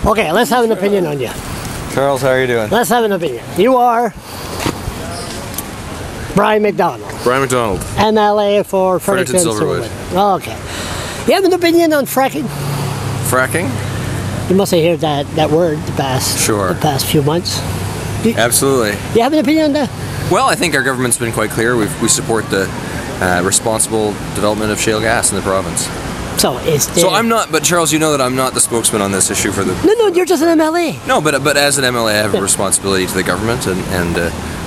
Okay, let's have an opinion on you. Charles, how are you doing? Let's have an opinion. You are Brian Macdonald. Brian Macdonald. MLA for Fredericton-Silverwood. Oh, okay. You have an opinion on fracking? Fracking? You must have heard that word the past few months. Absolutely. You have an opinion on that? Well, I think our government's been quite clear. We support the responsible development of shale gas in the province. So I'm not, but Charles, you know that I'm not the spokesman on this issue for the... No, you're just an MLA. No, but as an MLA, I have a responsibility to the government, and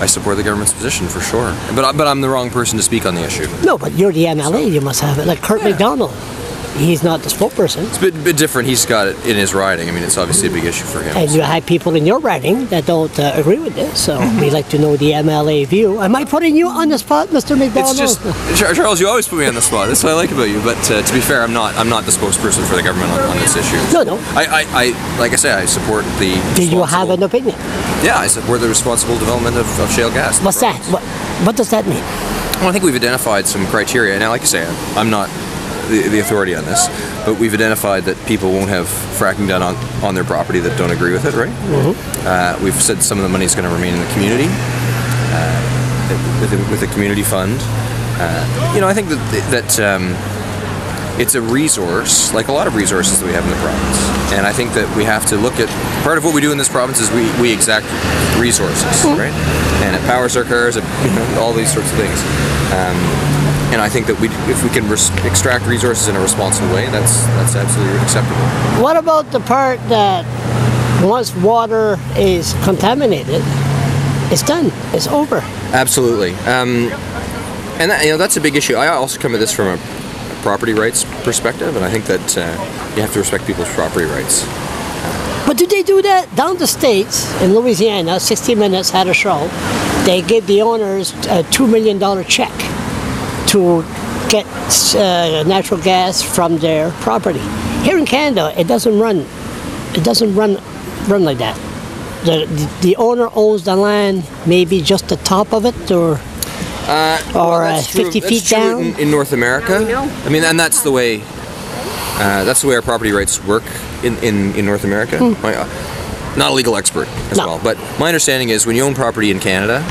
I support the government's position for sure. But I'm the wrong person to speak on the issue. No, but you're the MLA, you must have it. Like Kurt Macdonald. He's not the spokesperson. It's a bit different. He's got it in his riding. I mean, it's obviously a big issue for him. And you have people in your riding that don't agree with this, so we'd like to know the MLA view. Am I putting you on the spot, Mr. Macdonald? It's just, Charles, you always put me on the spot. That's what I like about you. But to be fair, I'm not the spokesperson for the government on this issue. No. I like I say, I support the... Do you have an opinion? Yeah, I support the responsible development of shale gas. What's that? What does that mean? Well, I think we've identified some criteria. Now, like I say, I'm not the authority on this, but we've identified that people won't have fracking done on their property that don't agree with it, right? Mm-hmm. We've said some of the money is going to remain in the community, with the community fund. I think that it's a resource, like a lot of resources that we have in the province. And I think that we have to look at, part of what we do in this province is we exact resources, right? And it powers our cars, all these sorts of things. And I think that if we can extract resources in a responsible way, that's absolutely acceptable. What about the part that once water is contaminated, it's done, it's over? Absolutely. And that's a big issue. I also come at this from a property rights perspective, and I think that you have to respect people's property rights. But do they do that? Down the States, in Louisiana, 60 Minutes had a show, they give the owners a $2 million check to get natural gas from their property. Here in Canada, it doesn't run like that. The owner owns the land, maybe just the top of it, or 50 feet down. In North America, I mean, and that's the way our property rights work in North America. Not a legal expert as well, but my understanding is when you own property in Canada,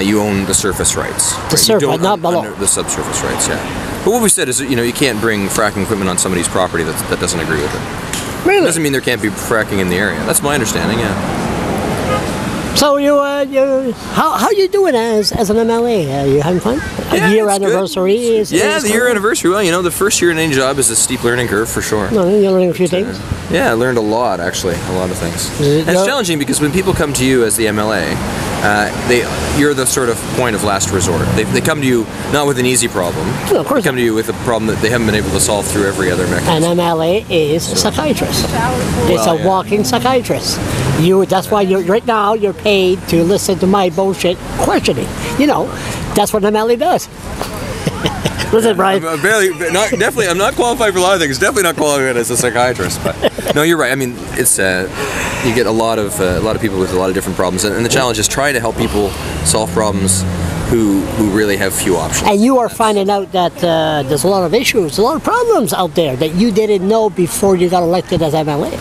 you own the surface rights. The surface, not below. The subsurface rights, yeah. But what we said is, you can't bring fracking equipment on somebody's property that doesn't agree with it. Really? It doesn't mean there can't be fracking in the area. That's my understanding, yeah. So how you doing as an MLA? You having fun? Yeah, a year anniversary? The year anniversary. Well, the first year in any job is a steep learning curve for sure. No, you're learning a few things. Yeah, I learned a lot actually, a lot of things. And it's challenging because when people come to you as the MLA, you're the sort of point of last resort. They come to you not with an easy problem. No, of course. They come to you with a problem that they haven't been able to solve through every other mechanism. An MLA is a psychiatrist. It's a walking psychiatrist. That's why right now you're paid to listen to my bullshit questioning. That's what an MLA does. Listen, Brian. I'm not qualified for a lot of things. Definitely not qualified as a psychiatrist. But no, you're right. I mean, it's you get a lot of people with a lot of different problems, and the challenge is trying to help people solve problems who really have few options. And you are finding out that there's a lot of issues, a lot of problems out there that you didn't know before you got elected as MLA.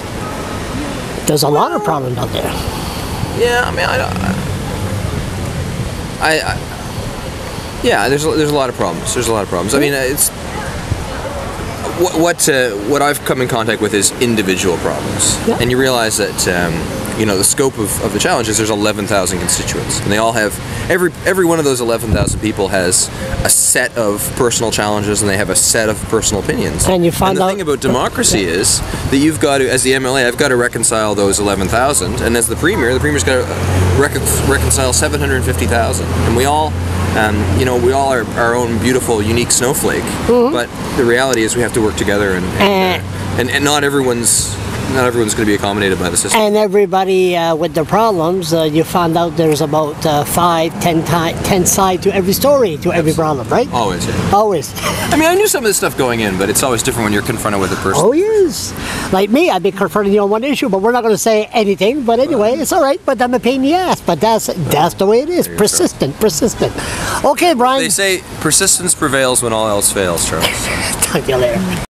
There's a lot of problems out there. Yeah, I mean, there's a lot of problems. There's a lot of problems. I mean, it's what I've come in contact with is individual problems, and you realize that the scope of the challenge is there's 11,000 constituents, and they all have every one of those 11,000 people has a set of personal challenges, and they have a set of personal opinions. And the thing about democracy is that you've got to, as the MLA, I've got to reconcile those 11,000, and as the premier's got to reconcile 750,000, and we all. We all are our own beautiful, unique snowflake. But the reality is, we have to work together, and not everyone's going to be accommodated by the system. And everybody with their problems, you found out there's about 5-10 sides to every story, to every problem, right? Always, yeah. Always. I mean, I knew some of this stuff going in, but it's always different when you're confronted with a person. Oh, yes. Like me, I've been confronting you on one issue, but we're not going to say anything. But anyway, it's all right, but I'm a pain in the ass. But that's the way it is. Persistent. Okay, Brian. They say persistence prevails when all else fails, Charles. Talk to you later.